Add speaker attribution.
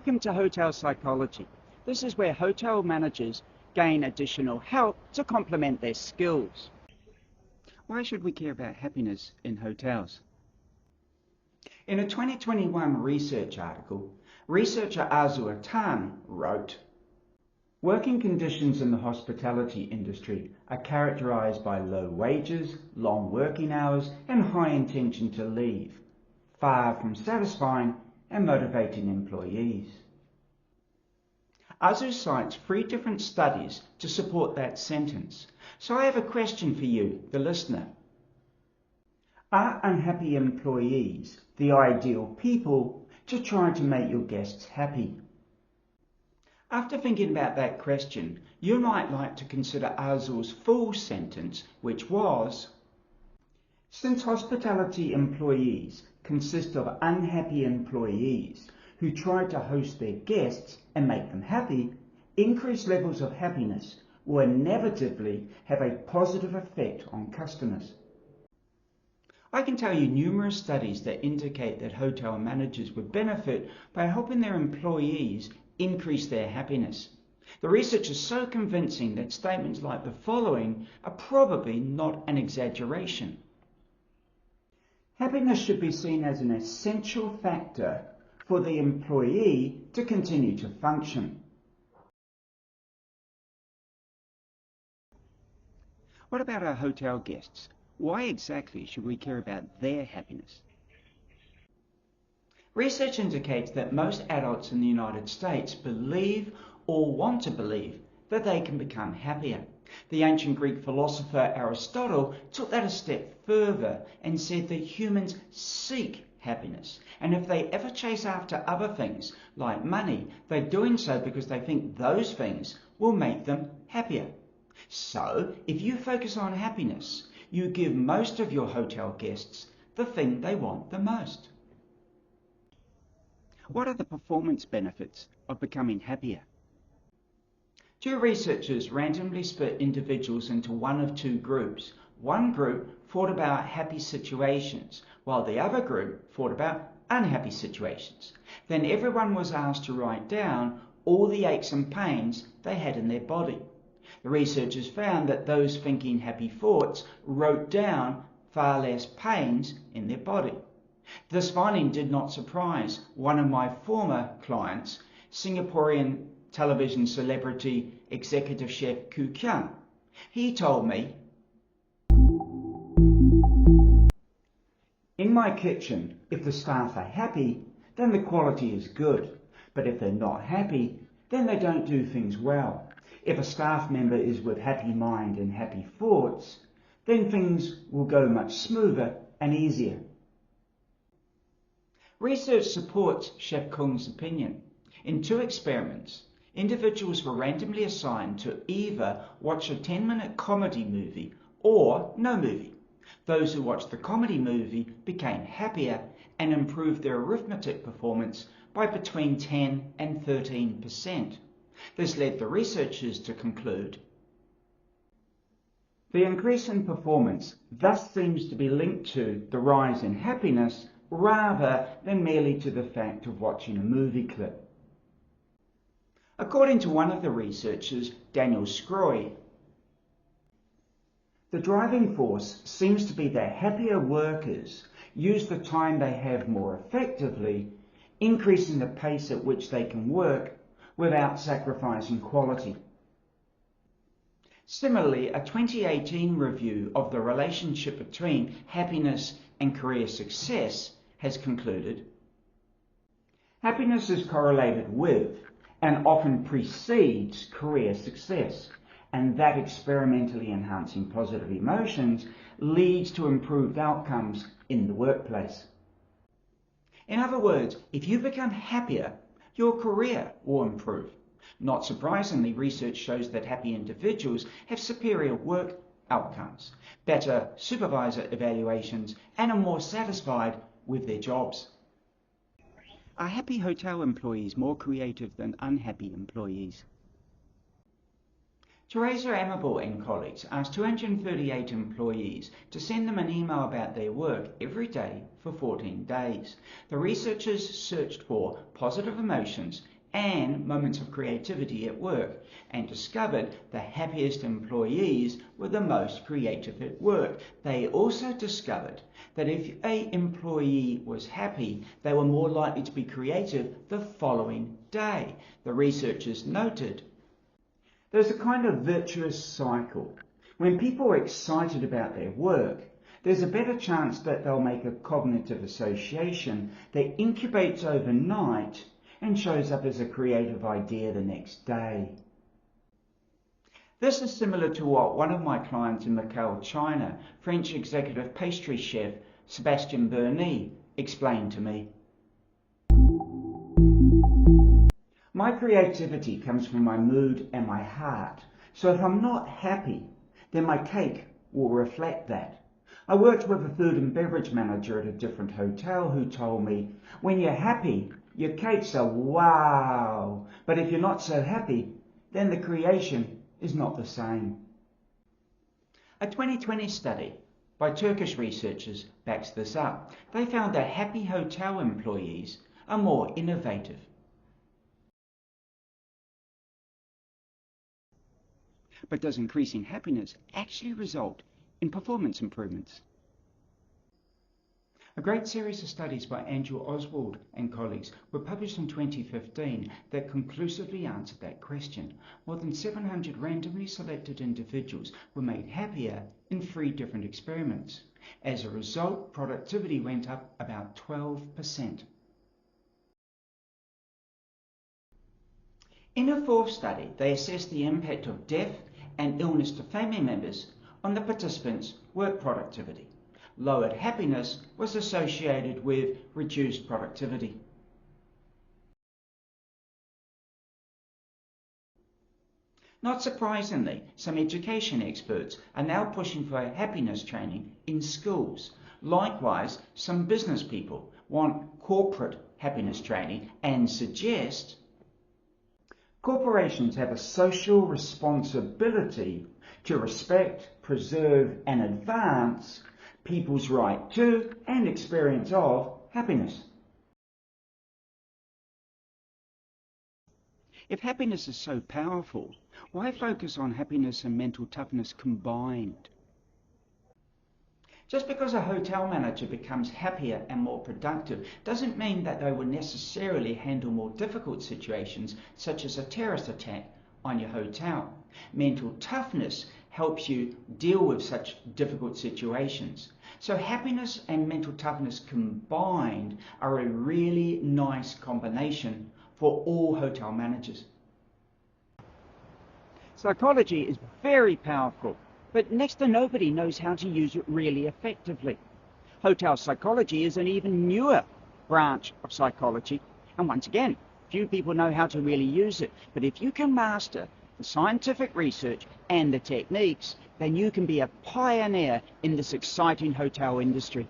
Speaker 1: Welcome to Hotel Psychology. This is where hotel managers gain additional help to complement their skills. Why should we care about happiness in hotels? In a 2021 research article, researcher Azur Tan wrote, "Working conditions in the hospitality industry are characterized by low wages, long working hours, and high intention to leave, far from satisfying and motivating employees." Azur cites 3 different studies to support that sentence. So I have a question for you, the listener. Are unhappy employees the ideal people to try to make your guests happy? After thinking about that question, you might like to consider Azur's full sentence, which was, "Since hospitality employees consist of unhappy employees who try to host their guests and make them happy, increased levels of happiness will inevitably have a positive effect on customers." I can tell you numerous studies that indicate that hotel managers would benefit by helping their employees increase their happiness. The research is so convincing that statements like the following are probably not an exaggeration. Happiness should be seen as an essential factor for the employee to continue to function. What about our hotel guests? Why exactly should we care about their happiness? Research indicates that most adults in the United States believe or want to believe that they can become happier. The ancient Greek philosopher Aristotle took that a step further and said that humans seek happiness, and if they ever chase after other things like money, they're doing so because they think those things will make them happier. So, if you focus on happiness, you give most of your hotel guests the thing they want the most. What are the performance benefits of becoming happier? 2 researchers randomly split individuals into one of 2 groups. One group thought about happy situations, while the other group thought about unhappy situations. Then everyone was asked to write down all the aches and pains they had in their body. The researchers found that those thinking happy thoughts wrote down far less pains in their body. This finding did not surprise one of my former clients, Singaporean television celebrity executive chef Koo Kian. He told me, "In my kitchen, if the staff are happy, then the quality is good. But if they're not happy, then they don't do things well. If a staff member is with happy mind and happy thoughts, then things will go much smoother and easier." Research supports Chef Kung's opinion. In 2 experiments, individuals were randomly assigned to either watch a 10-minute comedy movie or no movie. Those who watched the comedy movie became happier and improved their arithmetic performance by between 10 and 13%. This led the researchers to conclude, the increase in performance thus seems to be linked to the rise in happiness rather than merely to the fact of watching a movie clip. According to one of the researchers, Daniel Scroy, the driving force seems to be that happier workers use the time they have more effectively, increasing the pace at which they can work without sacrificing quality. Similarly, a 2018 review of the relationship between happiness and career success has concluded, happiness is correlated with and often precedes career success, and that experimentally enhancing positive emotions leads to improved outcomes in the workplace. In other words, if you become happier, your career will improve. Not surprisingly, research shows that happy individuals have superior work outcomes, better supervisor evaluations, and are more satisfied with their jobs. Are happy hotel employees more creative than unhappy employees? Teresa Amable and colleagues asked 238 employees to send them an email about their work every day for 14 days. The researchers searched for positive emotions and moments of creativity at work and discovered the happiest employees were the most creative at work. They also discovered that if an employee was happy, they were more likely to be creative the following day. The researchers noted there's a kind of virtuous cycle. When people are excited about their work, there's a better chance that they'll make a cognitive association that incubates overnight and shows up as a creative idea the next day. This is similar to what one of my clients in Macau, China, French executive pastry chef Sébastien Berny, explained to me. My creativity comes from my mood and my heart, so if I'm not happy, then my cake will reflect that. I worked with a food and beverage manager at a different hotel who told me, when you're happy, your cakes are wow, but if you're not so happy, then the creation is not the same. A 2020 study by Turkish researchers backs this up. They found that happy hotel employees are more innovative. But does increasing happiness actually result in performance improvements? A great series of studies by Andrew Oswald and colleagues were published in 2015 that conclusively answered that question. More than 700 randomly selected individuals were made happier in 3 different experiments. As a result, productivity went up about 12%. In a 4th study, they assessed the impact of death and illness to family members on the participants' work productivity. Lowered happiness was associated with reduced productivity. Not surprisingly, some education experts are now pushing for happiness training in schools. Likewise, some business people want corporate happiness training and suggest corporations have a social responsibility to respect, preserve, and advance people's right to and experience of happiness. If happiness is so powerful, why focus on happiness and mental toughness combined? Just because a hotel manager becomes happier and more productive doesn't mean that they will necessarily handle more difficult situations, such as a terrorist attack on your hotel. Mental toughness helps you deal with such difficult situations. So happiness and mental toughness combined are a really nice combination for all hotel managers. Psychology is very powerful, but next to nobody knows how to use it really effectively. Hotel psychology is an even newer branch of psychology, and once again, few people know how to really use it. But if you can master the scientific research and the techniques, then you can be a pioneer in this exciting hotel industry.